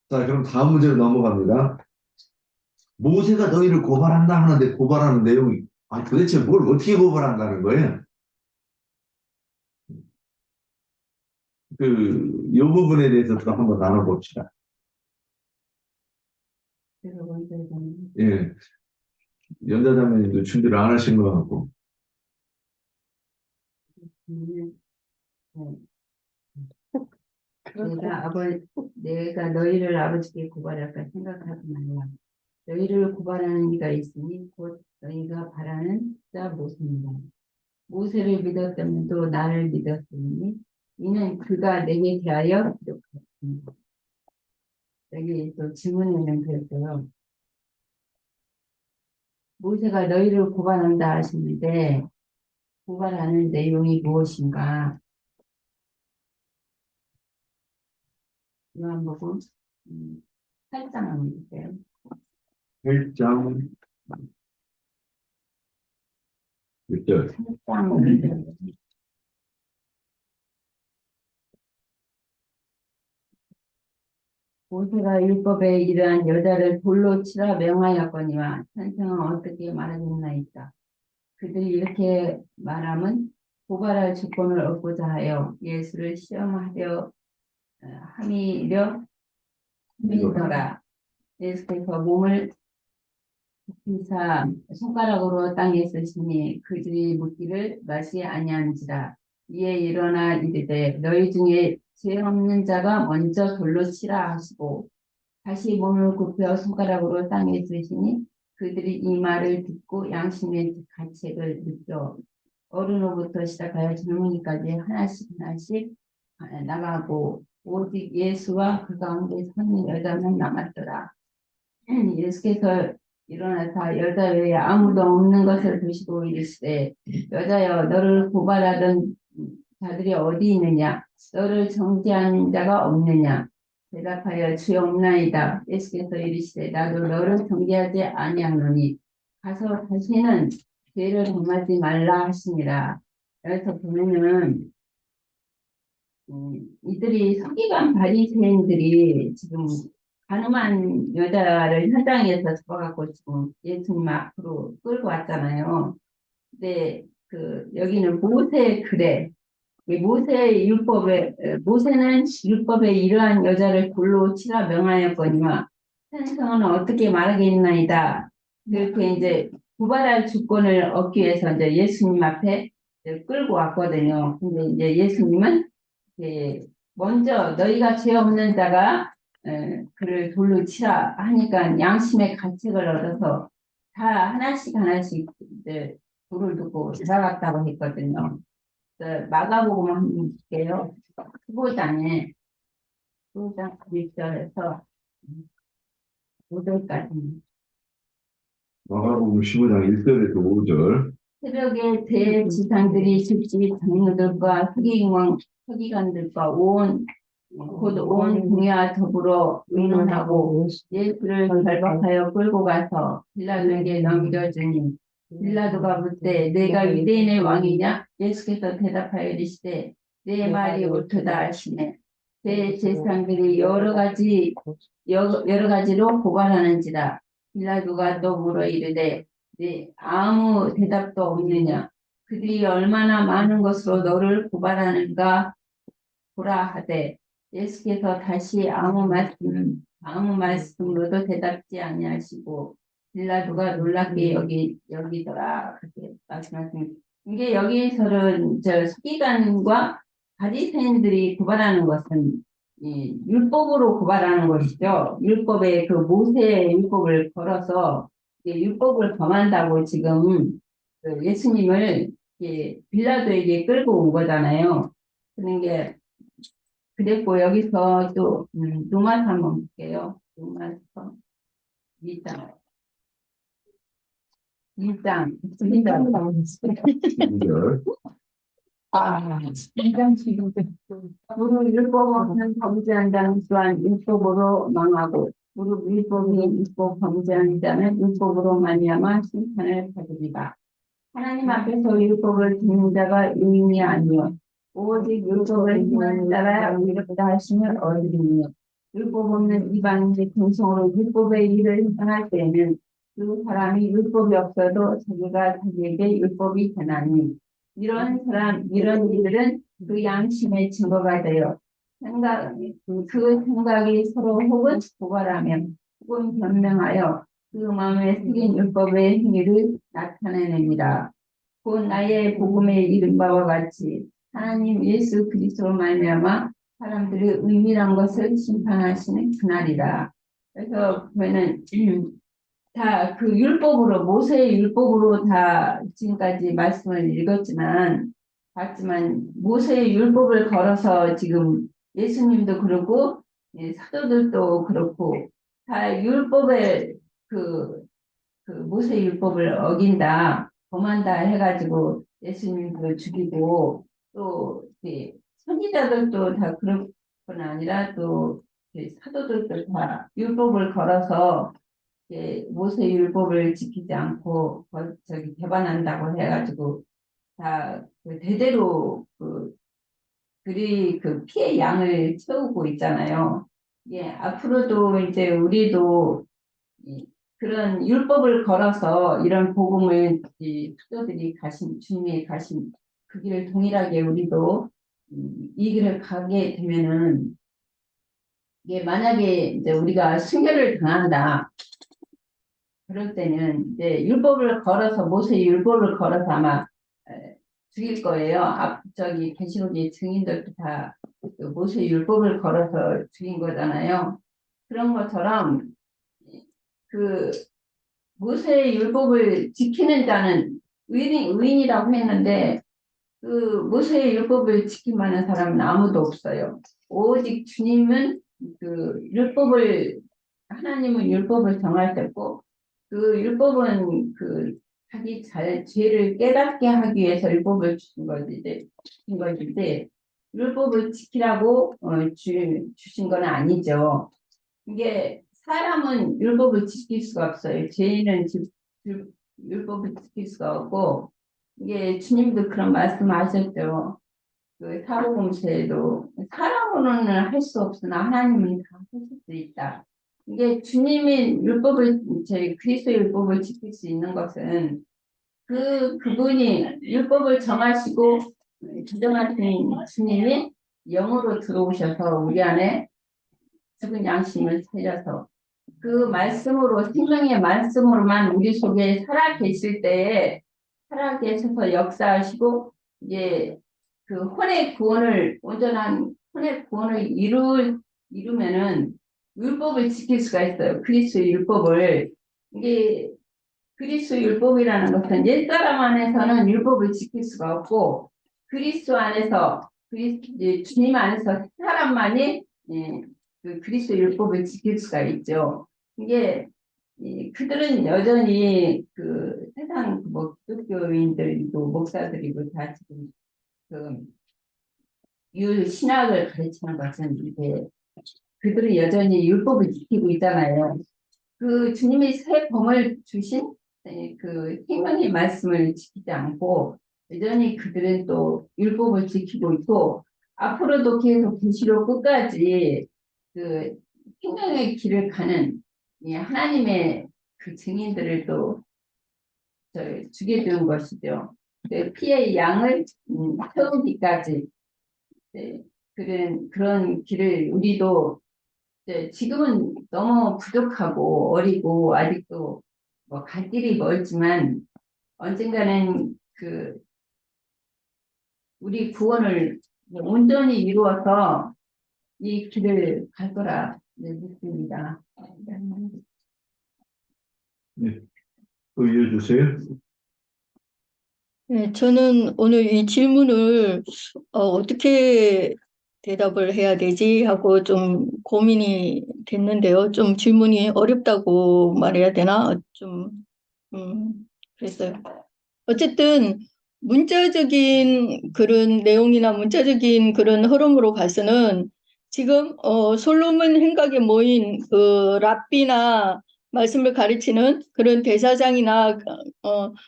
자, 그럼 다음 문제로 넘어갑니다. 모세가 너희를 고발한다 하는데 고발하는 내용이, 도대체 뭘 어떻게 고발한다는 거예요? 이 부분에 대해서 또 한번 나눠봅시다. 예, 연자자매님도 준비를 안 하신 것 같고. 내가 너희를 아버지께 고발할까 생각하지 말라. 너희를 고발하는 이가 있으니 곧 너희가 바라는 자 모세입니다. 모세를 믿었다면 또 나를 믿었으니 이는 그가 내게 대하여 기록하였습니다. 여기 또 질문에는 그랬어요. 모세가 너희를 고발한다 하시는데 고발하는 내용이 무엇인가? 요한복음 8장 한번 볼게요. 8장 6절. 8장 모세가 율법에 이러한 여자를 돌로 치라 명하였거니와 천성은 어떻게 말하겠나이까. 그들이 이렇게 말함은 고발할 주권을 얻고자 하여 예수를 시험하려 함이더라. 예수께서 몸을 굽히사 손가락으로 땅에 쓰시니 그들이 묻기를 마시 아니한지라. 이에 일어나 이르되 너희 중에 죄 없는 자가 먼저 돌로 치라 하시고 다시 몸을 굽혀 손가락으로 땅에 쓰시니 그들이 이 말을 듣고 양심의 가책을 느껴 어른으로부터 시작하여 젊은이까지 하나씩 나가고 오직 예수와 그 가운데 선 여자만 남았더라. 예수께서 일어나사 여자 외에 아무도 없는 것을 보시고 이르시되 여자여 너를 고발하던 자들이 어디 있느냐 너를 정죄한 자가 없느냐 대답하여 주여 없나이다. 예수께서 이르시되 나도 너를 정죄하지 아니하노니 가서 다시는 죄를 범하지 말라 하시니라. 여기서 보면은 이들이 서기관 바리새인들이 지금 가늠한 여자를 현장에서 잡아갖고 지금 예수님 앞으로 끌고 왔잖아요. 근데 여기는 모세 글에 모세는 율법에 이러한 여자를 돌로 치라 명하였거니와 천성은 어떻게 말하겠나이다. 이렇게 이제 고발할 주권을 얻기 위해서 이제 예수님 앞에 이제 끌고 왔거든요. 근데 이제 예수님은 먼저 너희가 죄 없는 자가 그를 돌로 치라 하니까 양심의 가책을 얻어서 다 하나씩 이제 돌을 두고 들어갔다고 했거든요. 마가복음 한번 볼게요. 15장에 15장 1절에서 5절까지. 마가복음 15장 1절에서 5절. 새벽에 대지상들이 즉시 장로들과 서기관들과 온 궁예와 더불어 의논하고 예수를 결박하여 끌고 가서 빌라도에게 넘겨주니 빌라도가 묻되 내가 유대인의 왕이냐? 예수께서 대답하여 이르시되 내 말이 옳도다 하시네. 대제사장들이 여러 가지로 고발하는지라. 빌라도가 또 물어 이르되 아무 대답도 없느냐? 그들이 얼마나 많은 것으로 너를 고발하는가 보라 하되 예수께서 다시 아무 말씀으로도 대답지 아니하시고 빌라도가 놀랍게 여기더라 그렇게 말씀하신. 이게 여기서는 저 서기관과 바리새인들이 고발하는 것은 이 율법으로 고발하는 것이죠. 율법에 모세의 율법을 걸어서 율법을 범한다고 지금 예수님을 빌라도에게 끌고 온 거잖아요. 그런 게 그랬고 여기서 또 로마서 한번 볼게요. 로마서 2장 2절. 무릇 율법 없는 범죄한 자는 또한 율법으로 망하고 무릇 율법이 율법 범죄한 자는 율법으로 말미암아 심판을 받으리라. 하나님 앞에서 율법을 듣는 자가 의인이 아니요 오직 율법을 행하는 자라 의롭다 하심을 얻으리니 율법 없는 이방인의 근성으로 율법의 일을 행할 때에는 그 사람이 율법이 없어도 자기가 자기에게 율법이 되나니 이런 이들은 그 양심의 증거가 되어 그 생각이 서로 혹은 고발하며 혹은 변명하여 그 마음에 새긴 율법의 행위를 나타내냅니다. 곧 나의 복음에 이른 바와 같이 하나님 예수 그리스도로 말미암아 사람들의 은밀한 것을 심판하시는 그날이다. 그래서 보면은 다 그 율법으로 모세의 율법으로 다 지금까지 말씀을 읽었지만 봤지만 모세의 율법을 걸어서 지금 예수님도 그렇고 사도들도 그렇고 다 율법의 그, 그 모세 율법을 어긴다 범한다 해가지고 예수님도 죽이고 또 선지자들도 다 그럴 뿐 아니라 또 사도들도 다 율법을 걸어서 모세 율법을 지키지 않고 저기 배반한다고 해가지고 다그 대대로 그리 그 피해 양을 채우고 있잖아요. 예, 앞으로도 이제 우리도 그런 율법을 걸어서 이런 복음을 이 사도들이 가신 주님이 가신 그 길을 동일하게 우리도 이 길을 가게 되면은 이게 만약에 이제 우리가 순교를 당한다. 그럴 때는 이제 율법을 걸어서 모세의 율법을 걸어서 아마 죽일 거예요. 저기 계시록의 증인들도 다그 모세의 율법을 걸어서 죽인 거잖아요. 그런 것처럼 그 모세의 율법을 지키는 자는 의인이라고 했는데 그 모세의 율법을 지킬 만한 사람은 아무도 없어요. 오직 주님은 그 율법을 하나님은 율법을 정하셨고 그 율법은 그 자기 죄를 깨닫게 하기 위해서 율법을 주신 것인데 율법을 지키라고 주신 건 아니죠. 이게 사람은 율법을 지킬 수가 없어요. 죄인은 율법을 지킬 수가 없고 이게 주님도 그런 말씀하셨죠. 그 사복음서에도 사람으로는 할 수 없으나 하나님은 다 하실 수 있다. 이게 주님이 저희 그리스도의 율법을 지킬 수 있는 것은 그분이 율법을 정하시고 주정하신 주님이 영으로 들어오셔서 우리 안에 죽은 양심을 살려서 그 말씀으로 생명의 말씀으로만 우리 속에 살아 계실 때에 살아 계셔서 역사하시고 이제 그 온전한 혼의 구원을 이루면은 율법을 지킬 수가 있어요. 그리스도의 율법을. 이게 그리스도의 율법이라는 것은 옛사람 안에서는 율법을 지킬 수가 없고 그리스도 안에서 이제 주님 안에서 사람만이 그 그리스도 율법을 지킬 수가 있죠. 이게 그들은 여전히 그 세상 뭐 기독교인들이고 목사들이고 다 지금 그 신학을 가르치는 것은 이게 그들은 여전히 율법을 지키고 있잖아요. 그 주님이 새 범을 주신 그 생명의 말씀을 지키지 않고 여전히 그들은 또 율법을 지키고 있고 앞으로도 계속 계시록 끝까지 그 생명의 길을 가는 하나님의 그 증인들을 또 주게 되는 것이죠. 피의 양을 태우기까지 그런 길을 우리도 지금은 너무 부족하고 어리고 아직도 뭐 갈 길이 멀지만 언젠가는 그 우리 구원을 온전히 이루어서 이 길을 갈 거라 믿습니다. 네, 또 이어주세요. 네, 저는 오늘 이 질문을 어떻게 대답을 해야 되지 하고 좀 고민이 됐는데요. 좀 질문이 어렵다고 말해야 되나? 그랬어요. 어쨌든 문자적인 그런 내용이나 문자적인 그런 흐름으로 봐서는 지금 솔로몬 행각에 모인 그 랍비나 말씀을 가르치는 그런 대사장이나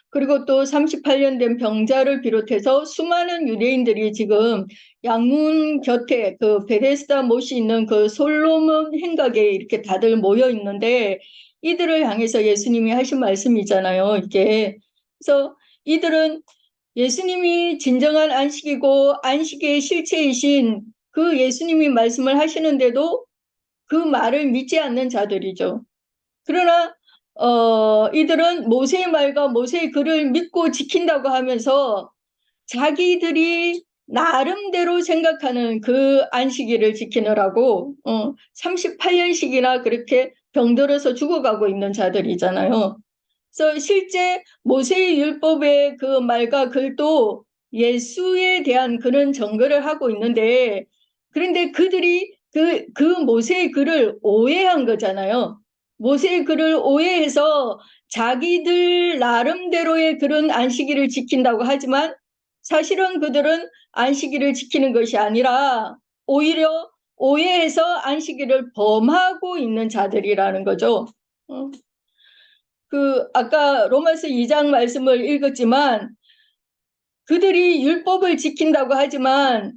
그리고 또 38년 된 병자를 비롯해서 수많은 유대인들이 지금 양문 곁에 그 베데스다 못이 있는 그 솔로몬 행각에 이렇게 다들 모여 있는데 이들을 향해서 예수님이 하신 말씀이잖아요, 이게. 그래서 이들은 예수님이 진정한 안식이고 안식의 실체이신 그 예수님이 말씀을 하시는데도 그 말을 믿지 않는 자들이죠. 그러나 이들은 모세의 말과 모세의 글을 믿고 지킨다고 하면서 자기들이 나름대로 생각하는 그 안식일을 지키느라고 38년씩이나 그렇게 병들어서 죽어가고 있는 자들이잖아요. 그래서 실제 모세의 율법의 그 말과 글도 예수에 대한 그런 증거를 하고 있는데, 그런데 그들이 그 모세의 글을 오해한 거잖아요. 모세의 글을 오해해서 자기들 나름대로의 그런 안식일을 지킨다고 하지만 사실은 그들은 안식일을 지키는 것이 아니라 오히려 오해해서 안식일을 범하고 있는 자들이라는 거죠. 아까 로마서 2장 말씀을 읽었지만 그들이 율법을 지킨다고 하지만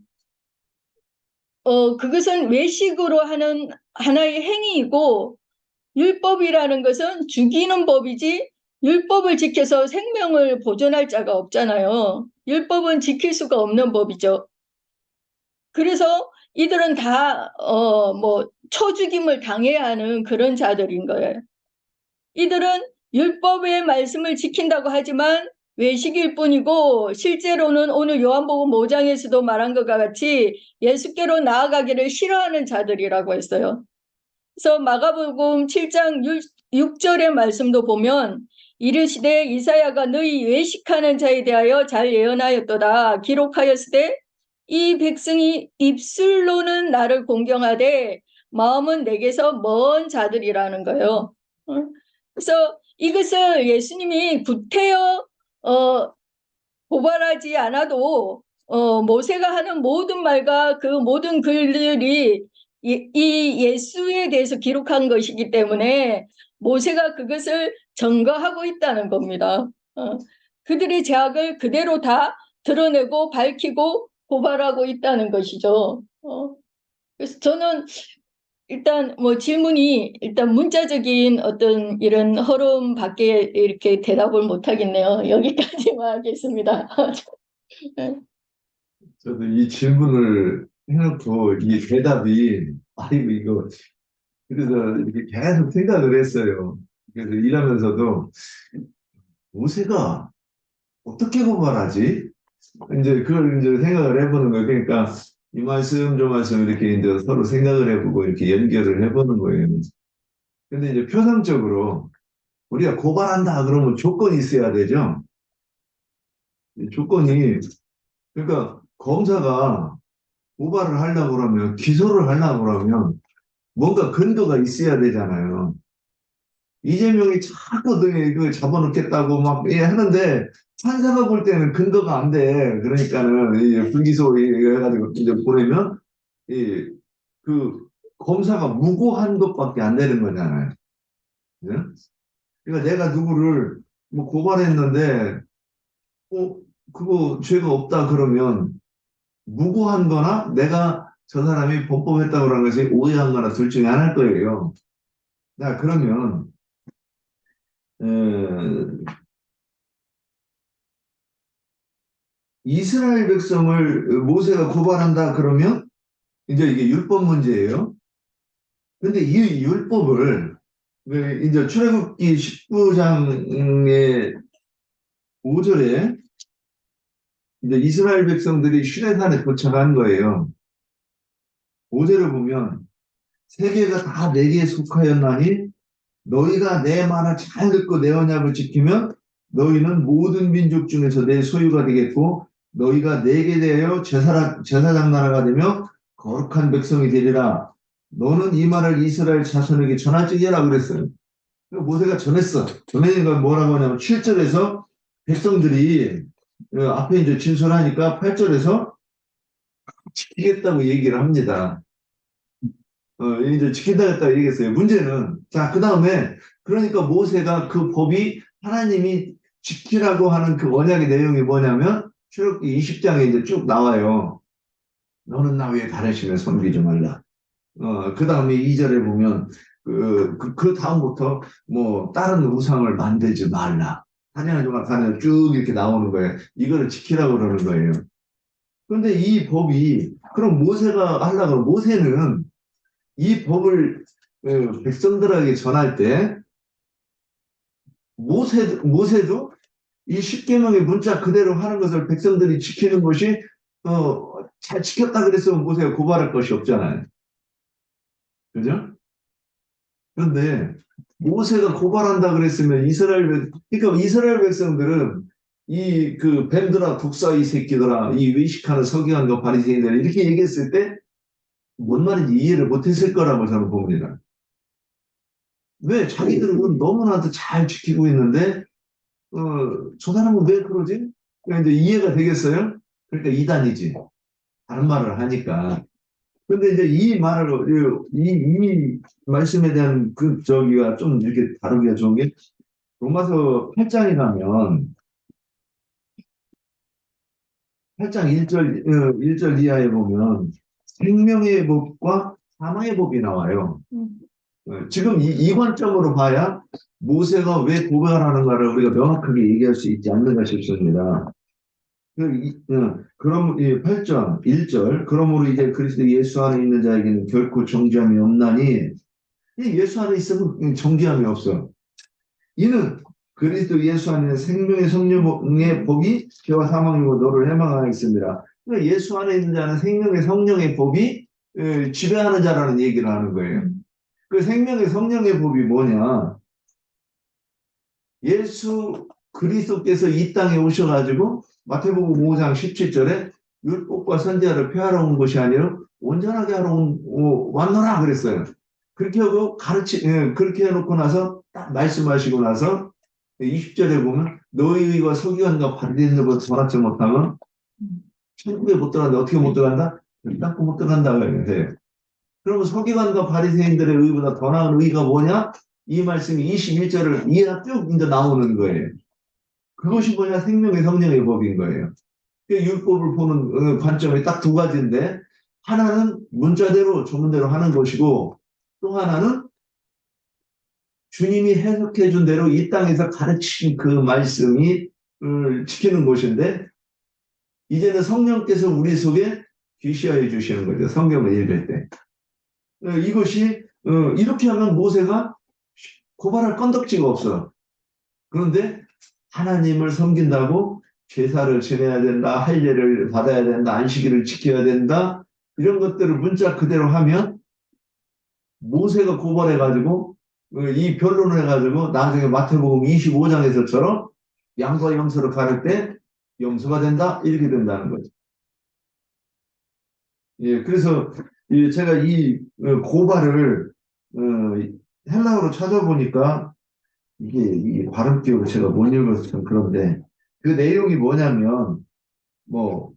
그것은 외식으로 하는 하나의 행위이고 율법이라는 것은 죽이는 법이지 율법을 지켜서 생명을 보존할 자가 없잖아요. 율법은 지킬 수가 없는 법이죠. 그래서 이들은 다 초죽임을 당해야 하는 그런 자들인 거예요. 이들은 율법의 말씀을 지킨다고 하지만 외식일 뿐이고 실제로는 오늘 요한복음 5장에서도 말한 것과 같이 예수께로 나아가기를 싫어하는 자들이라고 했어요. 그래서 마가복음 7장 6절의 말씀도 보면 이르시되 이사야가 너희 외식하는 자에 대하여 잘 예언하였도다. 기록하였으되 이 백성이 입술로는 나를 공경하되 마음은 내게서 먼 자들이라는 거예요. 그래서 이것을 예수님이 구태여 고발하지 않아도 모세가 하는 모든 말과 그 모든 글들이 이 예수에 대해서 기록한 것이기 때문에 모세가 그것을 증거하고 있다는 겁니다. 그들의 죄악을 그대로 다 드러내고 밝히고 고발하고 있다는 것이죠. 그래서 저는 일단 질문이 일단 문자적인 어떤 이런 흐름밖에 이렇게 대답을 못 하겠네요. 여기까지만 하겠습니다. 저도 이 질문을 해놓고 이 대답이 아이고 이거 그래서 이렇게 계속 생각을 했어요. 그래서 일하면서도 모세가 어떻게 고발하지? 이제 그걸 이제 생각을 해보는 거예요. 그러니까 이 말씀 저 말씀 이렇게 이제 서로 생각을 해보고 이렇게 연결을 해보는 거예요. 근데 이제 표상적으로 우리가 고발한다 그러면 조건이 있어야 되죠. 조건이 그러니까 검사가 고발을 하려고 그러면 기소를 하려고 그러면 뭔가 근거가 있어야 되잖아요. 이재명이 자꾸 그 잡아놓겠다고 막 하는데 판사가 볼 때는 근거가 안 돼. 그러니까는 이 불기소 해가지고 이제 보내면 그 검사가 무고한 것밖에 안 되는 거잖아요. 예? 그러니까 내가 누구를 뭐 고발했는데 그거 죄가 없다 그러면 무고한 거나 내가 저 사람이 범법했다고 하는 것이 오해한 거나 둘 중에 하나일 거예요. 자, 그러면 이스라엘 백성을 모세가 고발한다 그러면 이제 이게 율법 문제예요. 근데 이 율법을 이제 출애굽기 19장의 5절에 이제 이스라엘 백성들이 시내산에 도착한 거예요. 5절을 보면 세계가 다 내게 속하였나니 너희가 내 말을 잘 듣고 내 언약을 지키면 너희는 모든 민족 중에서 내 소유가 되겠고 너희가 내게 대하여 제사장 나라가 되며 거룩한 백성이 되리라. 너는 이 말을 이스라엘 자손에게 전할지니라 그랬어요. 모세가 전했어. 전하는 건 뭐라고 하냐면 7절에서 백성들이 앞에 이제 진술하니까 8절에서 지키겠다고 얘기를 합니다. 이제 지킨다 했다 얘기했어요. 문제는, 자, 그 다음에, 그러니까 모세가 그 법이 하나님이 지키라고 하는 그 언약의 내용이 뭐냐면, 출애굽기 20장에 이제 쭉 나와요. 너는 나 위에 가르치며 섬기지 말라. 그 다음에 2절에 보면, 그 다음부터 뭐, 다른 우상을 만들지 말라. 한양 종합 하면 쭉 이렇게 나오는 거예요. 이거를 지키라고 그러는 거예요. 그런데 이 법이, 그럼 모세가 하려고, 하면 모세는 이 법을 백성들에게 전할 때, 모세도 이 십계명의 문자 그대로 하는 것을 백성들이 지키는 것이, 잘 지켰다 그랬으면 모세가 고발할 것이 없잖아요. 그죠? 그런데 모세가 고발한다 그랬으면 그러니까 이스라엘 백성들은 이 그 뱀들아 독사 이 새끼들아 이 외식하는 서기관과 바리새인들 이렇게 얘기했을 때 뭔 말인지 이해를 못했을 거라고 저는 봅니다. 왜 자기들은 너무나도 잘 지키고 있는데 저 사람은 왜 그러지? 그러니까 이제 이해가 되겠어요? 그러니까 이단이지. 다른 말을 하니까. 근데 이제 이 말을 이 말씀에 대한 그 저기가 좀 이렇게 다루기가 좋은 게 로마서 8장에 가면 8장 1절 이하에 보면 생명의 법과 사망의 법이 나와요. 지금 이 관점으로 봐야 모세가 왜 고발하는가를 우리가 명확하게 얘기할 수 있지 않는가 싶습니다. 그럼 8장 1절 그러므로 이제 그리스도 예수 안에 있는 자에게는 결코 정죄함이 없나니 예수 안에 있으면 정죄함이 없어. 이는 그리스도 예수 안에 생명의 성령의 법이 죄와 사망이고 너를 해방하여 있습니다. 그러니까 예수 안에 있는 자는 생명의 성령의 법이 지배하는 자라는 얘기를 하는 거예요. 그 생명의 성령의 법이 뭐냐? 예수 그리스도께서 이 땅에 오셔가지고 마태복음 5장 17절에 율법과 선지자를 폐하러 온 것이 아니라 온전하게 하러 왔노라 그랬어요. 그렇게 하고 그렇게 해놓고 나서 딱 말씀하시고 나서 20절에 보면 너희 의와 서기관과 바리새인들보다 더럽지 못하면 천국에 못 들어간다. 어떻게 못 들어간다? 닦고 못 들어간다고 해요. 그러면 서기관과 바리새인들의 의보다 더 나은 의가 뭐냐? 이 말씀이 21절을 이해가 쭉 이제 나오는 거예요. 그것이 뭐냐? 생명의 성령의 법인 거예요. 율법을 보는 관점이 딱 두 가지인데 하나는 문자대로 조문대로 하는 것이고 또 하나는 주님이 해석해 준 대로 이 땅에서 가르친 그 말씀이 지키는 것인데 이제는 성령께서 우리 속에 계시하여 주시는 거죠. 성경을 읽을 때. 이것이 이렇게 하면 모세가 고발할 건덕지가 없어. 그런데 하나님을 섬긴다고 제사를 지내야 된다, 할례를 받아야 된다, 안식일을 지켜야 된다 이런 것들을 문자 그대로 하면 모세가 고발해가지고 이 변론을 해가지고 나중에 마태복음 25장에서처럼 양과 염소를 가를 때 염소가 된다 이렇게 된다는 거죠. 예, 그래서 제가 이 고발을 헬라어로 찾아보니까 이게 이 발음 기억을 제가 못 읽어서 참 그런데 그 내용이 뭐냐면 뭐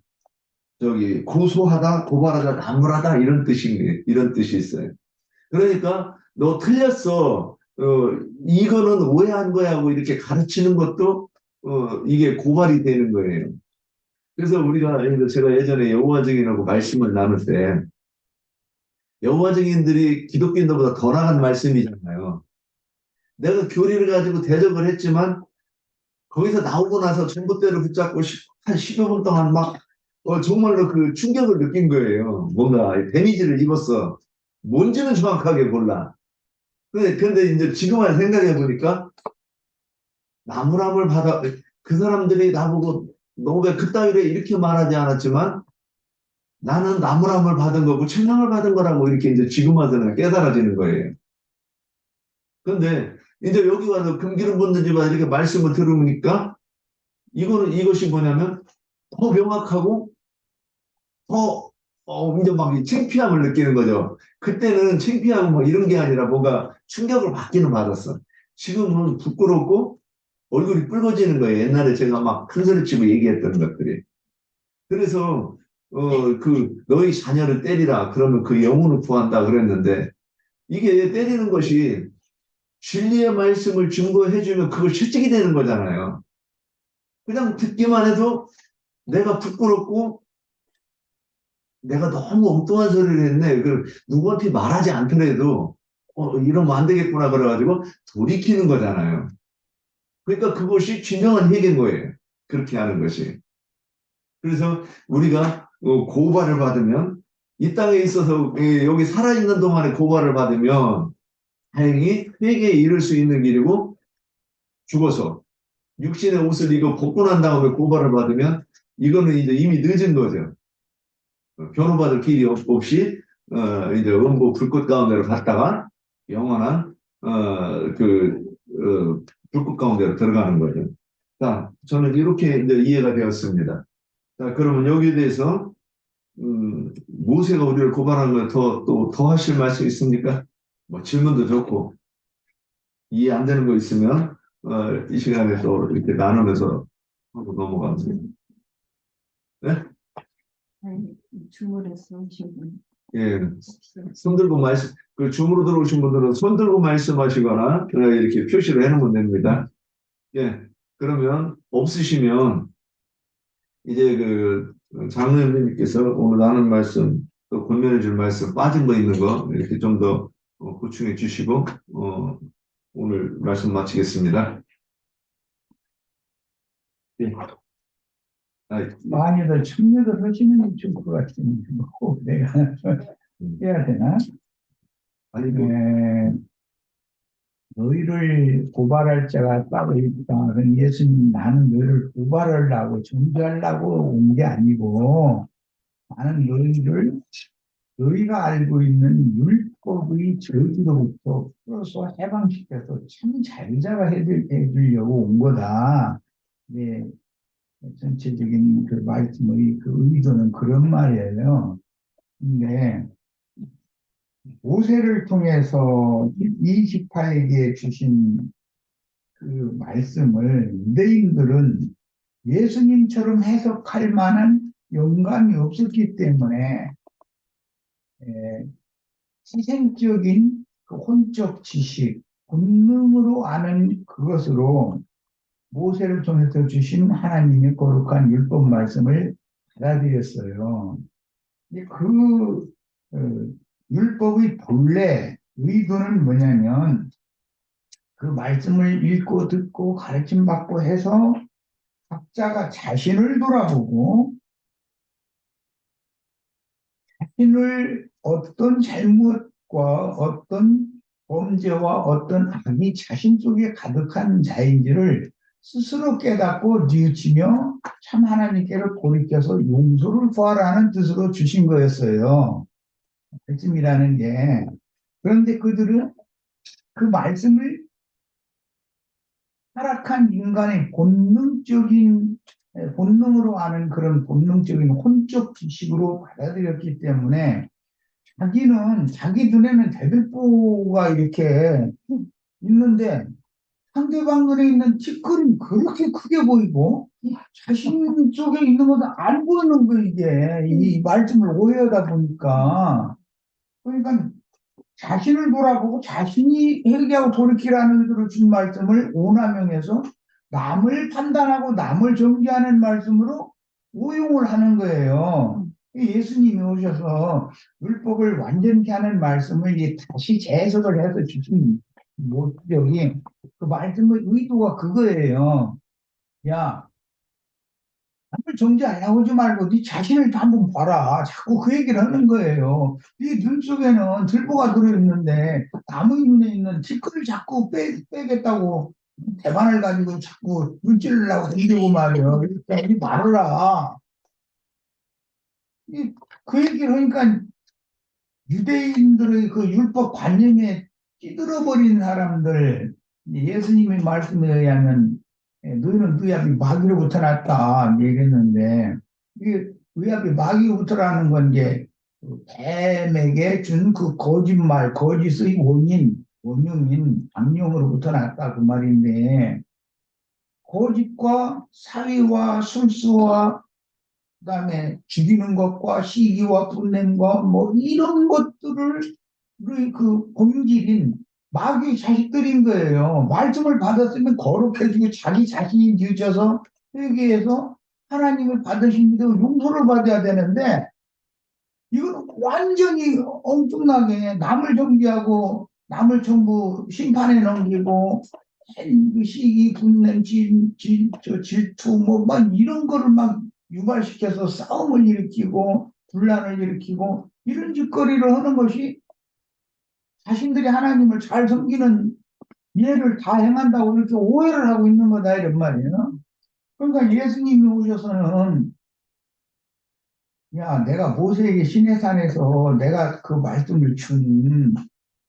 저기 고소하다, 고발하다, 나무라다 이런 뜻이 있어요. 그러니까 너 틀렸어. 이거는 오해한 거야 하고 이렇게 가르치는 것도 이게 고발이 되는 거예요. 그래서 우리가 제가 예전에 여호와 증인하고 말씀을 나눌 때 여호와 증인들이 기독교인들보다 더 나은 말씀이잖아요. 내가 교리를 가지고 대적을 했지만 거기서 나오고 나서 전봇대를 붙잡고 한 10여 분 동안 막 정말로 그 충격을 느낀 거예요. 뭔가 데미지를 입었어. 뭔지는 정확하게 몰라. 근데 이제 지금만 생각해 보니까 나무람을 받아 그 사람들이 나보고 너 왜 그따위로 이렇게 말하지 않았지만 나는 나무람을 받은 거고 책망을 받은 거라고 이렇게 이제 지금 와서는 깨달아지는 거예요. 근데 이제 여기 와서 금기름 붓는 집안 이렇게 말씀을 들으니까 이것이 뭐냐면 더 명확하고 더 이제 막 창피함을 느끼는 거죠. 그때는 창피하고 뭐 이런 게 아니라 뭔가 충격을 받기는 받았어. 지금은 부끄럽고 얼굴이 붉어지는 거예요. 옛날에 제가 막 큰소리 치고 얘기했던 것들이. 그래서 너희 자녀를 때리라. 그러면 그 영혼을 구한다 그랬는데 이게 때리는 것이 진리의 말씀을 증거해주면 그걸 실직이 되는 거잖아요. 그냥 듣기만 해도 내가 부끄럽고 내가 너무 엉뚱한 소리를 했네. 그 누구한테 말하지 않더라도 이러면 안 되겠구나 그래가지고 돌이키는 거잖아요. 그러니까 그것이 진정한 회개인 거예요. 그렇게 하는 것이. 그래서 우리가 고발을 받으면 이 땅에 있어서 여기 살아있는 동안에 고발을 받으면 다행히 회개에 이를 수 있는 길이고 죽어서 육신의 옷을 입고 벗고 난 다음에 고발을 받으면 이거는 이제 이미 늦은 거죠. 변호받을 길이 없이 이제 음부 불꽃 가운데로 갔다가 영원한 불꽃 가운데로 들어가는 거죠. 자, 저는 이렇게 이제 이해가 되었습니다. 자, 그러면 여기에 대해서 모세가 우리를 고발한 걸 더 하실 말씀 있습니까? 뭐 질문도 좋고 이해 안 되는 거 있으면 이 시간에 또 이렇게 나누면서 하고 넘어가겠습니다. 네? 아니, 주물에서 오신 분 예, 없어요. 손 들고 말씀, 그 줌으로 들어오신 분들은 손 들고 말씀하시거나 이렇게 표시를 해놓으면 됩니다. 예, 그러면 없으시면 이제 그 장로님께서 오늘 나눈 말씀, 또 권면해 줄 말씀 빠진 거 있는 거 이렇게 좀 더 보충해 주시고 오늘 말씀 마치겠습니다. 예. 많이들 청려를 하시는 게 좋을 것 같으니 꼭 내가 해야 되나? 아니 뭐 너희를 고발할 자가 따로 있다. 그건 예수님 나는 너희를 고발하려고 정죄하려고 온 게 아니고 나는 너희가 알고 있는 율법의 저주로부터 풀어서 해방시켜서 참 자유자가 해주려고 온 거다. 네, 전체적인 그 말씀의 그 의도는 그런 말이에요. 근데 모세를 통해서 28에게 주신 그 말씀을 유대인들은 예수님처럼 해석할 만한 영감이 없었기 때문에 희생적인 그 혼적 지식, 본능으로 아는 그것으로 모세를 통해서 주신 하나님의 거룩한 율법 말씀을 받아들였어요. 그 율법의 본래 의도는 뭐냐면 그 말씀을 읽고 듣고 가르침 받고 해서 각자가 자신을 돌아보고 자신을 어떤 잘못과 어떤 범죄와 어떤 악이 자신 속에 가득한 자인지를 스스로 깨닫고 뉘우치며 참 하나님께로 돌이켜서 용서를 구하라는 뜻으로 주신 거였어요. 말씀이라는 게. 그런데 그들은 그 말씀을 타락한 인간의 본능으로 아는 그런 본능적인 혼적 지식으로 받아들였기 때문에 자기 눈에는 대들보가 이렇게 있는데 상대방 눈에 있는 티끌은 그렇게 크게 보이고 자신 쪽에 있는 것은 안 보이는 거 이게 이 말씀을 오해하다 보니까 그러니까 자신을 돌아보고 자신이 회개하고 돌이키라는 의도로 준 말씀을 오남용해서 남을 판단하고 남을 정죄하는 말씀으로 오용을 하는 거예요. 예수님이 오셔서 율법을 완전히 하는 말씀을 이제 다시 재해석을 해서 주신 목적이 그 말씀의 의도가 그거예요. 야, 남을 정죄하려고 하지 말고 네 자신을 한번 봐라. 자꾸 그 얘기를 하는 거예요. 네 눈 속에는 들보가 들어있는데 남의 눈에 있는 티끌을 자꾸 빼겠다고 대만을 가지고 자꾸 눈 찌르려고 흔들고 말이에요. 이렇게 우리 말하라. 그 얘기를 하니까 유대인들의 그 율법 관념에 찌들어버린 사람들, 예수님의 말씀에 의하면 너희는 너희 앞이 마귀로부터 났다 얘기했는데 이게 너희 앞이 마귀로부터라는 건 이제 뱀에게 준 그 거짓말, 거짓의 원흉인 악령으로부터 났다 그 말인데 거짓과 사위와 술수와 그다음에 죽이는 것과 시기와 분냄과 뭐 이런 것들을 우리 그 본질인 마귀 자식들인 거예요. 말씀을 받았으면 거룩해지고 자기 자신이 뉘우쳐서 회개해서 하나님을 받으신 대로 용서를 받아야 되는데 이거는 완전히 엉뚱하게 남을 정죄하고 남을 전부 심판에 넘기고 그 시기, 분냄, 질투, 뭐, 막 이런 거를 막 유발시켜서 싸움을 일으키고 분란을 일으키고 이런 짓거리를 하는 것이 자신들이 하나님을 잘 섬기는 예를 다 행한다고 이렇게 오해를 하고 있는 거다 이런 말이에요. 그러니까 예수님이 오셔서는 야, 내가 모세에게 시내산에서 내가 그 말씀을 준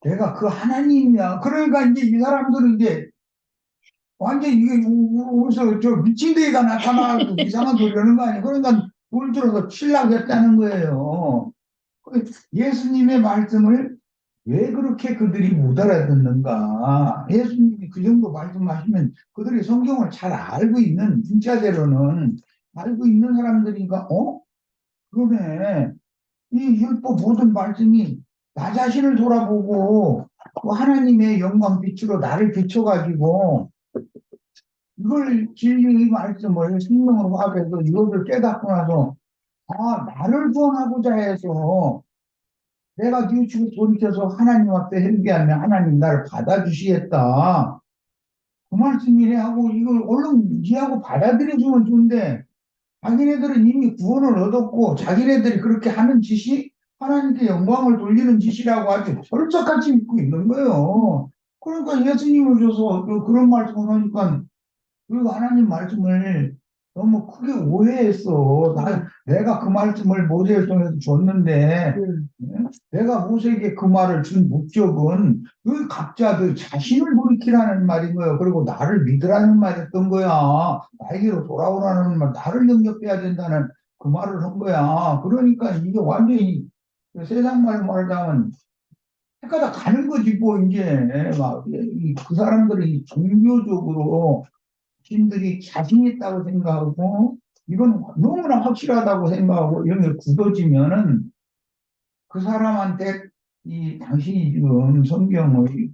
내가 그 하나님이야. 그러니까 이제 이 사람들은 이제 완전 이게 어디서 저 미친 데가 나타나고 이상한 소리 하는 거 아니에요. 그러니까 울 들어서 칠라겠다는 거예요. 예수님의 말씀을 왜 그렇게 그들이 못 알아듣는가? 예수님이 그 정도 말씀하시면 그들이 성경을 잘 알고 있는, 진짜대로는 알고 있는 사람들이니까, 그러네. 이 율법 모든 말씀이 나 자신을 돌아보고 또 하나님의 영광 빛으로 나를 비춰가지고 이걸 진리의 말씀을 생명으로 화합해서 이것을 깨닫고 나서 나를 구원하고자 해서 내가 뉘우치고 돌이켜서 하나님 앞에 회개하면 하나님 나를 받아주시겠다. 그 말씀이래 하고 이걸 얼른 이해하고 받아들여주면 좋은데 자기네들은 이미 구원을 얻었고 자기네들이 그렇게 하는 짓이 하나님께 영광을 돌리는 짓이라고 아주 철석같이 믿고 있는 거예요. 그러니까 예수님 오셔서 그런 말씀을 하니까 그리고 하나님 말씀을 너무 크게 오해했어. 내가 그 말씀을 모세를 통해서 줬는데, 내가 모세에게 그 말을 준 목적은 그 각자들 자신을 돌이키라는 말인 거예요. 그리고 나를 믿으라는 말이었던 거야. 나에게로 돌아오라는 말, 나를 영접해야 된다는 그 말을 한 거야. 그러니까 이게 완전히 세상 말로 말하자면 해가 가는 거지, 뭐, 이제. 그 사람들이 종교적으로 자신들이 자신 있다고 생각하고 이건 너무나 확실하다고 생각하고 이런 게 굳어지면은 그 사람한테 당신이 지금 성경의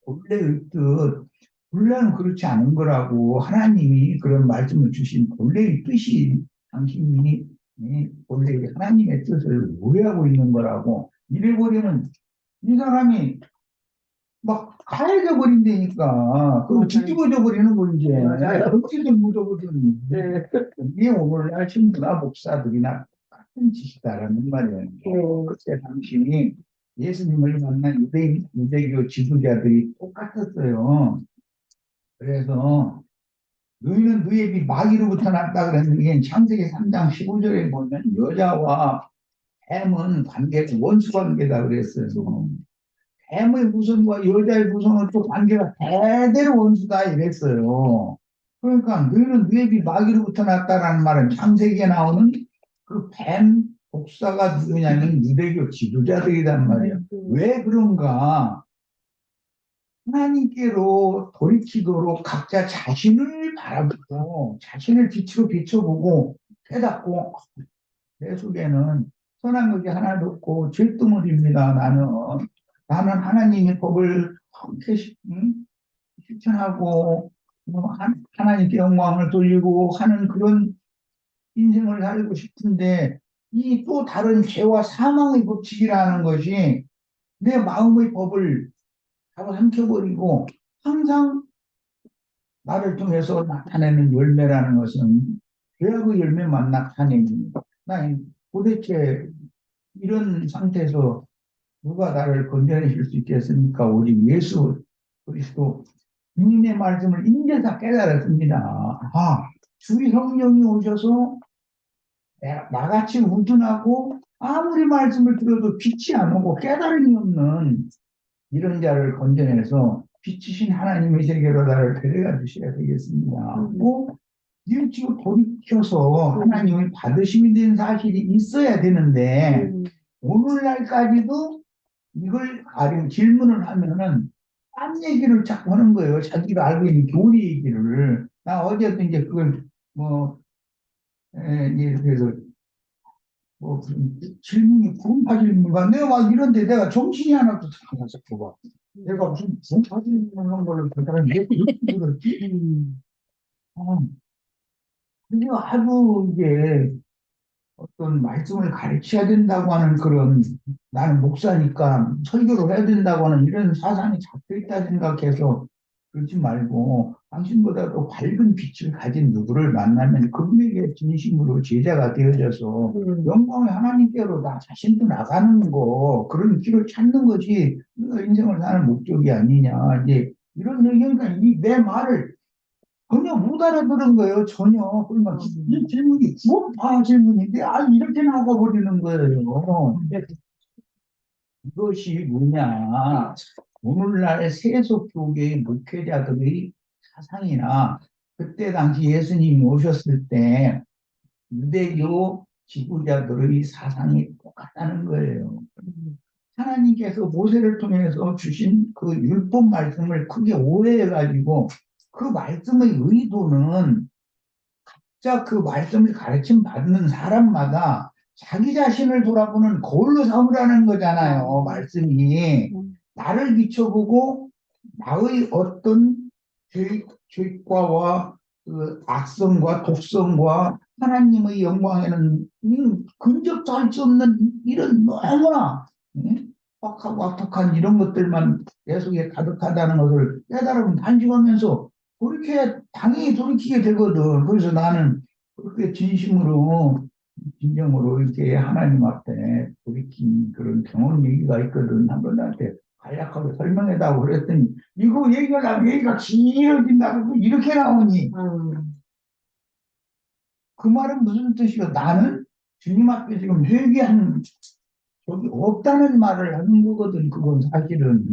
본래의 뜻 본래는 그렇지 않은 거라고 하나님이 그런 말씀을 주신 본래의 뜻이 당신이 본래 하나님의 뜻을 오해하고 있는 거라고 이래버리면 이 사람이 막 하얘져 버린다니까. 그럼 뒤집어져 버리는 거 이제. 어찌들 묻어버리는. 이게 오늘날 신부나 목사들이나 같은 짓이다라는 말이에요. 그때 당신이 예수님을 만난 유대교 지도자들이 똑같았어요. 그래서 너희는 너희 비 마귀로부터 났다 그랬는데 창세기 3장 15절에 보면 여자와 뱀은 관계가 원수 관계다 그랬어요. 뱀의 후손과 여자의 후손은 또 관계가 대대로 원수다 이랬어요. 그러니까 너희는 너희비 마귀로부터 났다라는 말은 창세기에 나오는 그 뱀 복사가 누구냐면 유대교 지도자들이란 말이에요. 왜 그런가? 하나님께로 돌이키도록 각자 자신을 바라보고 자신을 빛으로 비춰보고 깨닫고 내 속에는 선한 것이 하나도 없고 죄뜨물입니다. 나는 하나님의 법을 실천하고 하나님께 영광을 돌리고 하는 그런 인생을 살고 싶은데 이 또 다른 죄와 사망의 법칙이라는 것이 내 마음의 법을 잡아삼켜버리고 항상 나를 통해서 나타내는 열매라는 것은 죄악의 열매만 나타냅니다. 나 도대체 이런 상태에서 누가 나를 건져내실 수 있겠습니까? 오직 예수 그리스도 주님의 말씀을 인제다 깨달았습니다. 주의 성령이 오셔서 나같이 우둔하고 아무리 말씀을 들어도 빛이 안 오고 깨달음이 없는 이런 자를 건져내서 빛이신 하나님의 세계로 나를 데려가 주셔야 되겠습니다. 하고 일찍 돌이켜서 하나님을 받으시면 되는 사실이 있어야 되는데 오늘날까지도 이걸 질문을 하면은 딴 얘기를 자꾸 하는 거예요. 자기가 알고 있는 교리 얘기를. 나 어제도 이제 그걸 뭐, 그래서 뭐 무슨 질문이 구름파 질문가 내가 막 이런데 내가 정신이 하나도 안 나서 봐. 내가 무슨 구름파 질문한 걸로 그 사람이 왜 그렇게 그러지? 아, 그게 아주 이게 어떤 말씀을 가르쳐야 된다고 하는 그런 나는 목사니까 설교를 해야 된다고 하는 이런 사상이 잡혀 있다 생각해서 그러지 말고 당신보다도 밝은 빛을 가진 누구를 만나면 그분에게 진심으로 제자가 되어져서 영광의 하나님께로 나 자신도 나가는 거 그런 길을 찾는 것이 우리가 인생을 사는 목적이 아니냐 이제 이런 얘기니까 내 말을 전혀 못 알아들은 거예요, 전혀. 그러니까 이 질문이 구원파 질문인데, 이렇게 나가버리는 거예요. 근데 이것이 뭐냐. 오늘날 세속교계의 목회자들의 사상이나 그때 당시 예수님이 오셨을 때 유대교 지도자들의 사상이 똑같다는 거예요. 하나님께서 모세를 통해서 주신 그 율법 말씀을 크게 오해해가지고 그 말씀의 의도는 자, 그 말씀을 가르침 받는 사람마다 자기 자신을 돌아보는 거울로 삼으라는 거잖아요. 말씀이. 나를 비춰보고 나의 어떤 죄과와 그 악성과 독성과 하나님의 영광에는 근접도 할 수 없는 이런 너무나 빡하고 악독한 이런 것들만 내 속에 가득하다는 것을 깨달으면 단식하면서 그렇게 당연히 돌이키게 되거든. 그래서 나는 그렇게 진심으로, 진정으로 이렇게 하나님 앞에 돌이킨 그런 경험 얘기가 있거든. 한번 나한테 간략하게 설명해달라고 그랬더니, 이거 얘기하려면 얘기가 길어진다고 이렇게 나오니, 그 말은 무슨 뜻이요? 나는 주님 앞에 지금 회개한 적이 없다는 말을 하는 거거든. 그건 사실은.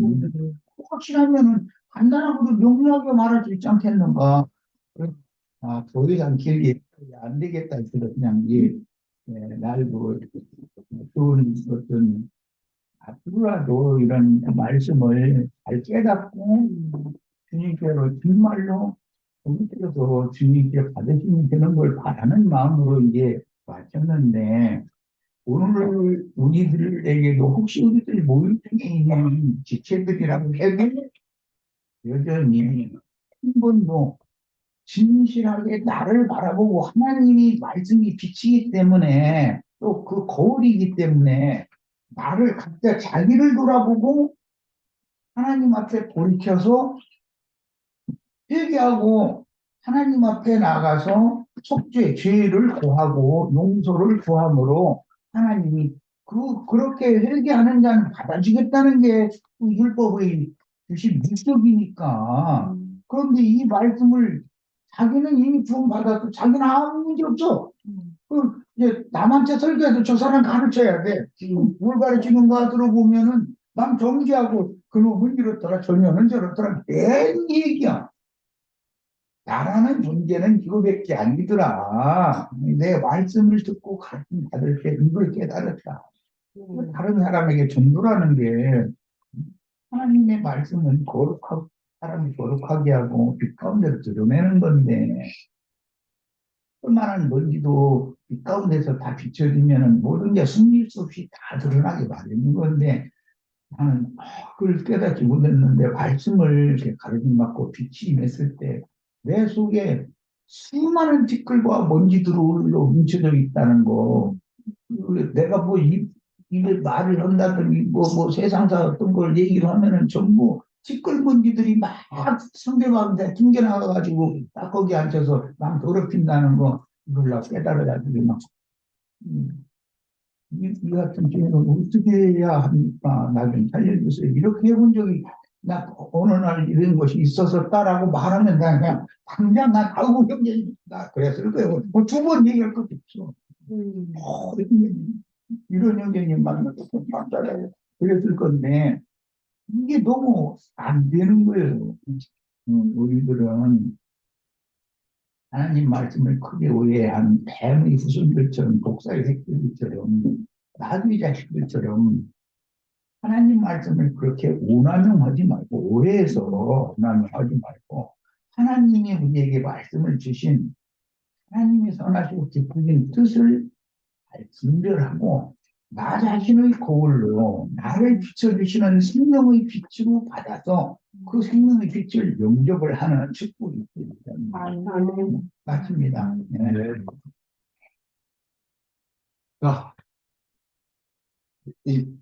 확실하면은 간단하고도 명료하게 말할 수 있지 않겠는가? 더 이상 길게 안 되겠다 해서 그냥 날도 좋은 어떤 앞으로라도 이런 말씀을 잘 깨닫고 주님께로 정말로 정말로 주님께 받으시면 되는 걸 바라는 마음으로 이제 왔었는데 오늘 우리들에게도 혹시 우리들 모임 중에 있는 지체들이라고 해도 여전히 한 번도 진실하게 나를 바라보고 하나님이 말씀이 빛이기 때문에 또 그 거울이기 때문에 나를 각자 자기를 돌아보고 하나님 앞에 돌이켜서 회개하고 하나님 앞에 나가서 속죄, 죄를 구하고 용서를 구함으로 하나님이 그렇게 회개하는 자는 받아주겠다는 게 그 율법의 주신 목적이니까. 그런데 이 말씀을 자기는 이미 구원받았고 자기는 아무 문제 없어. 이제 남한테 설교해도 저 사람 가르쳐야 돼. 뭘 가르치는가 들어보면은 남 정지하고 그놈은 이렇더라 저녀는 저렇더라 맨 얘기야. 나라는 문제는 이거밖에 아니더라. 내 말씀을 듣고 가르침 받을 때 이걸 깨달았다. 다른 사람에게 전도라는 게 하나님의 말씀은 거룩하고 사람이 거룩하게 하고 빛 가운데로 드러내는 건데 얼마나 먼지도 빛 가운데서 다 비춰지면 모든 게 숨길 수 없이 다 드러나게 마련인 건데 나는 그걸 깨닫지 못했는데 말씀을 이렇게 가르침 받고 빛이 임했을 때 내 속에 수많은 티끌과 먼지들로 뭉쳐져 있다는 거 내가 뭐 입에 말을 한다든지 뭐 세상사 어떤 걸 얘기를 하면은 전부 티끌먼지들이 막 상대방한테 튕겨나가가지고 딱 거기 앉아서 막 더럽힌다는 거 이걸 나 깨달아가지고 막 이 같은 경우는 어떻게 해야 합니까? 나 좀 살려주세요. 이렇게 해본 적이 나 어느 날 이런 것이 있었었다라고 말하면 나 그냥 당장 난 아우 형님 나 그랬을 거예요. 두 번 얘기할 것도 없어. 이런 형제님 만나서 깜짝이야. 그랬을 건데 이게 너무 안 되는 거예요. 우리들은 하나님 말씀을 크게 오해한 뱀의 후손들처럼 독사의 새끼들처럼 나귀 자식들처럼 하나님 말씀을 그렇게 오남용하지 말고 오해해서 오남용하지 말고 하나님이 우리에게 말씀을 주신 하나님의 선하시고 기쁘신 뜻을 잘 분별하고 나 자신의 거울로 나를 비춰주시는 생명의 빛으로 받아서 그 생명의 빛을 영접을 하는 축복이 있습니다. 맞습니다. 네. 네. 자,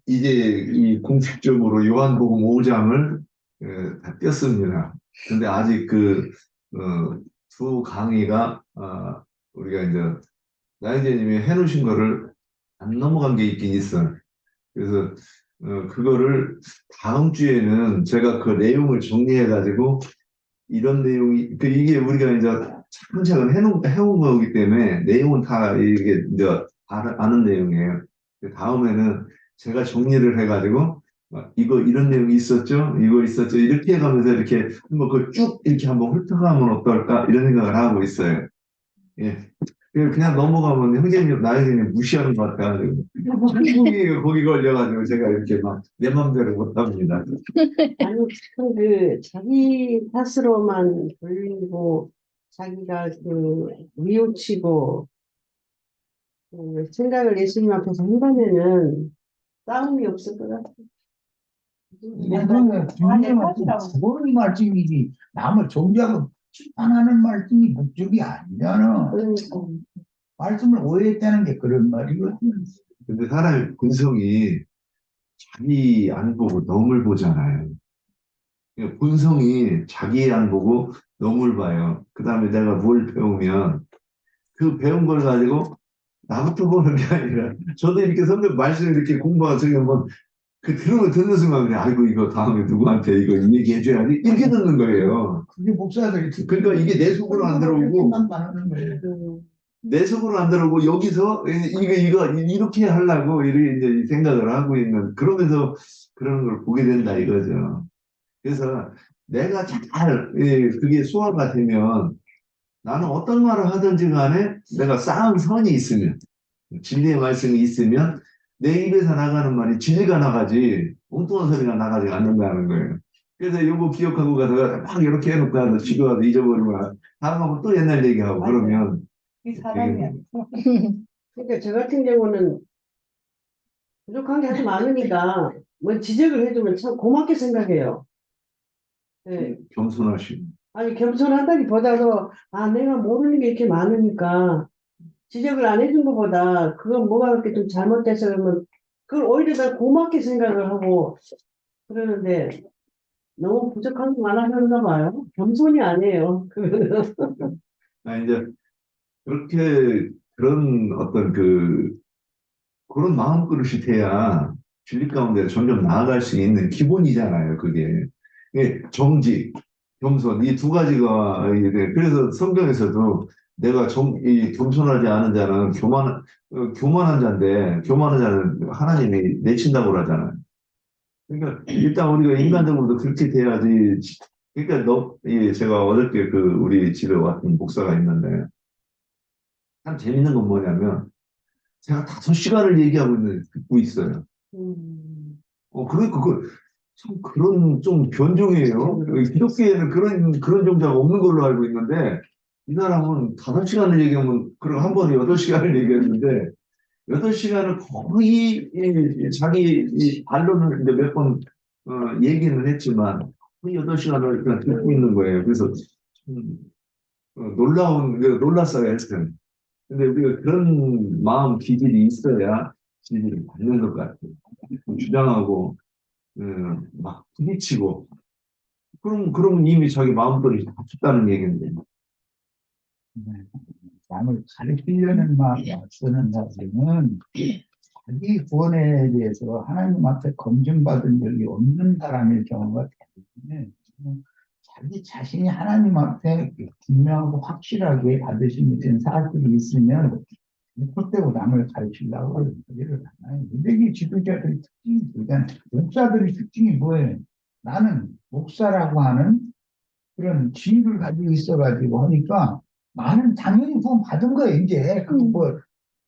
이제 이 공식적으로 요한복음 5장을 다 띄었습니다. 근데 아직 두 강의가 우리가 이제 나이제님이 해놓으신 거를 안 넘어간 게 있긴 있어요. 그래서 그거를 다음 주에는 제가 그 내용을 정리해가지고 이런 내용이 이게 우리가 이제 차근차근 해온 거기 때문에 내용은 다 이게 이제 아는 내용이에요. 다음에는 제가 정리를 해가지고 이거 이런 내용이 있었죠, 이거 있었죠 이렇게 해가면서 이렇게 한번 그걸 쭉 이렇게 한번 훑어가면 어떨까 이런 생각을 하고 있어요. 예. 그냥 넘어가면 형제님, 나영님 무시하는 것 같아가지고 거기 걸려가지고 제가 이렇게 막 내 맘대로 못합니다. 아니, 참 자기 탓으로만 돌리고, 자기가 뉘우치고, 생각을 예수님 앞에서 한다면은 싸움이 없을 것 같아. 이거는 분명한 그거는 말씀이지 남을 정죄하고 심판하는 말씀이 목적이 아니잖아. 그러니까. 말씀을 오해했다는 게 그런 말이거든. 근데 사람의 본성이 자기 안 보고 남을 보잖아요. 그러니까 본성이 자기 안 보고 남을 봐요. 그 다음에 내가 뭘 배우면 그 배운 걸 가지고 나부터 보는 게 아니라 저도 이렇게 선배 말씀을 이렇게 공부하고 저기 한번 듣는 순간 그냥 아이고 이거 다음에 누구한테 이거 얘기해줘야지 이렇게 듣는 거예요. 그게 목사들이 그러니까 이게 내 속으로 안 들어오고 말하는 거예요. 내 속으로 안 들어오고 여기서 이거 이렇게 하려고 이렇게 이제 생각을 하고 있는 그러면서 그런 걸 보게 된다 이거죠. 그래서 내가 잘 그게 소화가 되면 나는 어떤 말을 하든지 간에 내가 쌓은 선이 있으면 진리의 말씀이 있으면 내 입에서 나가는 말이 진리가 나가지 엉뚱한 소리가 나가지 않는다는 거예요. 그래서 이거 기억하고 가다가 막 이렇게 해놓고 가서 집에 와서 잊어버리고 다음 하면 또 옛날 얘기하고 맞아요. 그러면 이 사람이야. 그러니까 저 같은 경우는 부족한 게 아주 많으니까 뭐 지적을 해주면 참 고맙게 생각해요. 네. 겸손하시고 아니 겸손하다기보다도 내가 모르는 게 이렇게 많으니까 지적을 안 해준 것보다 그건 뭐가 그렇게 좀 잘못돼서 그러면 그걸 오히려 더 고맙게 생각을 하고 그러는데 너무 부족한 게 많아서인가 봐요. 겸손이 아니에요. 이제 그렇게 그런 어떤 그런 마음그릇이 돼야 진리 가운데 점점 나아갈 수 있는 기본이잖아요. 그게 정직, 겸손 이 두 가지가 그래서 성경에서도 내가 이 겸손하지 않은 자는 교만한 자인데 교만한 자는 하나님이 내친다고 그러잖아요. 그러니까 일단 우리가 인간적으로도 그렇게 돼야지. 그러니까 제가 어저께 우리 집에 왔던 목사가 있는데 참 재밌는 건 뭐냐면 제가 5시간을 얘기하고 듣고 있어요. 그러니까 참 그런 좀 변종이에요. 기독교에는 그런 종자가 없는 걸로 알고 있는데 이 사람은 5시간을 얘기하면 그럼 한 번에 8시간을 얘기했는데 8시간을 거의 자기 반론을 이제 몇 번 얘기는 했지만 거의 8시간을 그냥 듣고 있는 거예요. 그래서 참 놀랐어요, 하여튼. 근데 우리가 그런 마음 기질이 있어야 진리를 받는 것 같아요. 주장하고 막 부딪히고 그럼 이미 자기 마음속이 다쳤다는 얘기인데. 남을 가르치려는 마음이 앞서는 자들은 자기 구원에 대해서 하나님 앞에 검증받은 적이 없는 사람일 경우가 때문에 자기 자신이 하나님 앞에 분명하고 확실하게 받으심이 된 사실이 있으면 그때고 남을 가르치려고 하지를 않아요. 유대기 지도자들의 특징이 뭐냐? 목사들의 특징이 뭐예요? 나는 목사라고 하는 그런 지위를 가지고 있어가지고 하니까 나는 당연히 구원 받은 거예요. 이제 뭐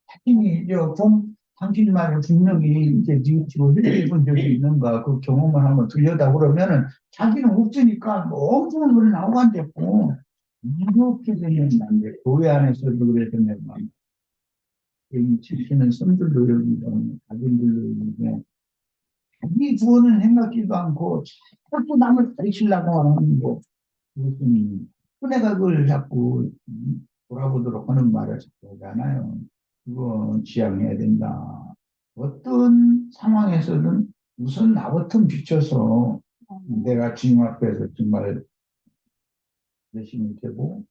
자신이 당신 말을 분명히 이제 뉘우치고 흘려본 적이 있는가 그 경험을 한번 들려다 그러면은 자기는 없으니까 뭐 엉뚱한 소리 나오고 앉았고 이렇게 되면 안 돼. 교회 안에서도 그래서 내가 지키는 선들도 여기 있고, 자기들도 있는데, 자기 구원은 생각지도 않고, 자꾸 남을 가르치려고 하는 거, 무슨, 큰애가 그걸 자꾸 돌아보도록 하는 말을 자꾸 하잖아요. 그거 지양해야 된다. 어떤 상황에서든 우선 나 같은 비춰서 내가 주님 앞에서 정말 열심히 되고,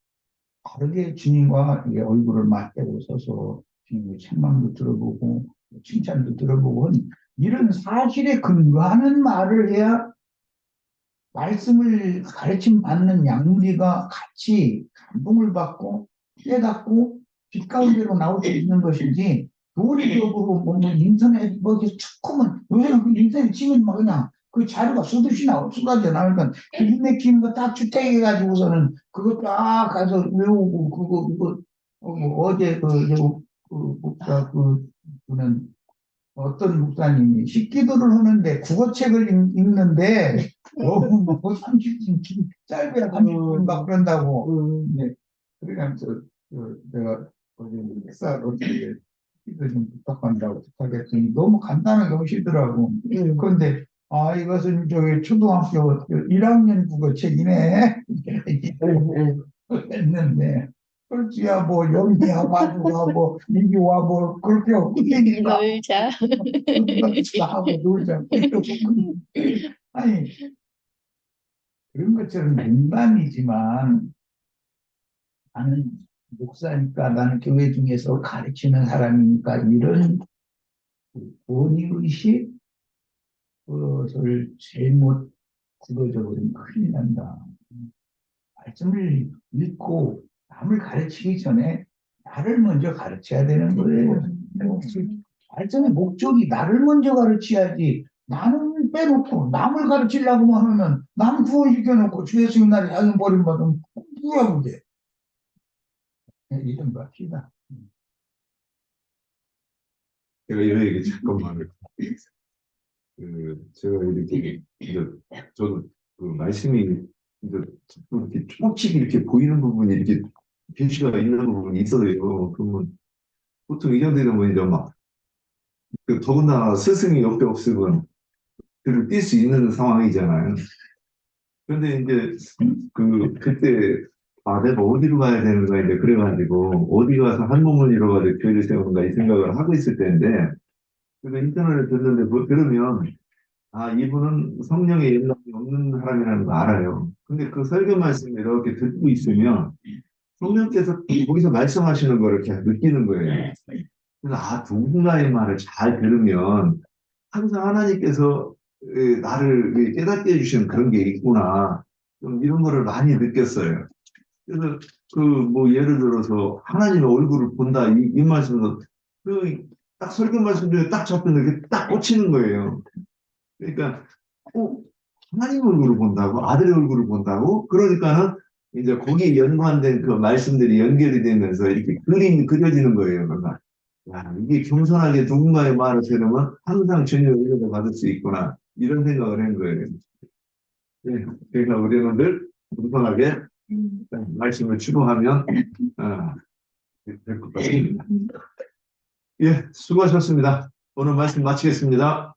바르게 주님과 이 얼굴을 맞대고 서서 주님의 책망도 들어보고 칭찬도 들어보고 이런 사실에 근거하는 말을 해야 말씀을 가르침 받는 양무리가 같이 감동을 받고 깨닫고 빛 가운데로 나올 수 있는 것이지 도리적으로 뭐 인터넷 뭐 이렇게 쭉 하면 요새는 그 인터넷 치면 막 그냥 그 자료가 수없이 쏟아져 나오니까 그 인맥히는 거 딱 주택해가지고서는 그거 딱 가서 외우고 그거 뭐 어제 그 목사 그분은 어떤 목사님이 식기도를 하는데 국어책을 읽는데 너무 뭐 30분 짧아야 30분 막 그런다고. 네. 그러면서 내가 어제 목사로 이거 좀 부탁한다고 부탁했더니 너무 간단하게 오시더라고. 그런데 아 이것은 저기 초등학교 1학년 국어책이네 했는데 그렇지야 뭐 영희야 와주가 뭐 이기와 뭐 그렇게 없으니까 놀자. 하고 놀자. 아니, 그런 것처럼 농담이지만 나는 목사니까 나는 교회 중에서 가르치는 사람이니까 이런 본의의식 그것을 잘못 굳어져버리면 큰일 난다. 말씀을 읽고 남을 가르치기 전에 나를 먼저 가르쳐야 되는 거예요. 말씀의 목적이 나를 먼저 가르쳐야지. 나는 빼놓고 남을 가르치려고만 하면 남 구원시켜놓고 주 예수님 날에 양형 버림받으면 누가 그게 이런 겁시다. 제가 이런 얘기 잠깐만 제가 이렇게 이제 저도 그 말씀이 이제 자꾸 이렇게 조금씩 이렇게 보이는 부분이 이렇게 표시가 있는 부분이 있어요. 그러면 보통 이런 데는 뭐 이제 막 더군다나 스승이 옆에 없으면 그를 뛸 수 있는 상황이잖아요. 그런데 이제 그때 내가 어디로 가야 되는가 이제 그래가지고 어디 가서 한 몸을 이뤄가지고 교회를 세우는가 이 생각을 하고 있을 때인데 그래서 인터넷을 듣는데 뭐 들으면 이분은 성령의 연락이 없는 사람이라는 거 알아요. 근데 그 설교 말씀을 이렇게 듣고 있으면 성령께서 거기서 말씀하시는 거를 이렇게 느끼는 거예요. 그래서 누군가의 말을 잘 들으면 항상 하나님께서 나를 깨닫게 해주시는 그런 게 있구나. 좀 이런 거를 많이 느꼈어요. 그래서 뭐 예를 들어서 하나님의 얼굴을 본다 이 말씀은 딱 설교 말씀 중에 딱 잡혔는데 그게 딱 꽂히는 거예요. 그러니까 하나님 얼굴을 본다고 아들의 얼굴을 본다고 그러니까는 이제 거기에 연관된 그 말씀들이 연결이 되면서 이렇게 그림이 그려지는 거예요. 그러니까 이게 겸손하게 누군가의 말을 들으면 항상 주님의 은혜를 받을 수 있구나 이런 생각을 한 거예요. 네, 그러니까 우리는 늘 겸손하게 말씀을 추구하면 될 것 같습니다. 예, 수고하셨습니다. 오늘 말씀 마치겠습니다.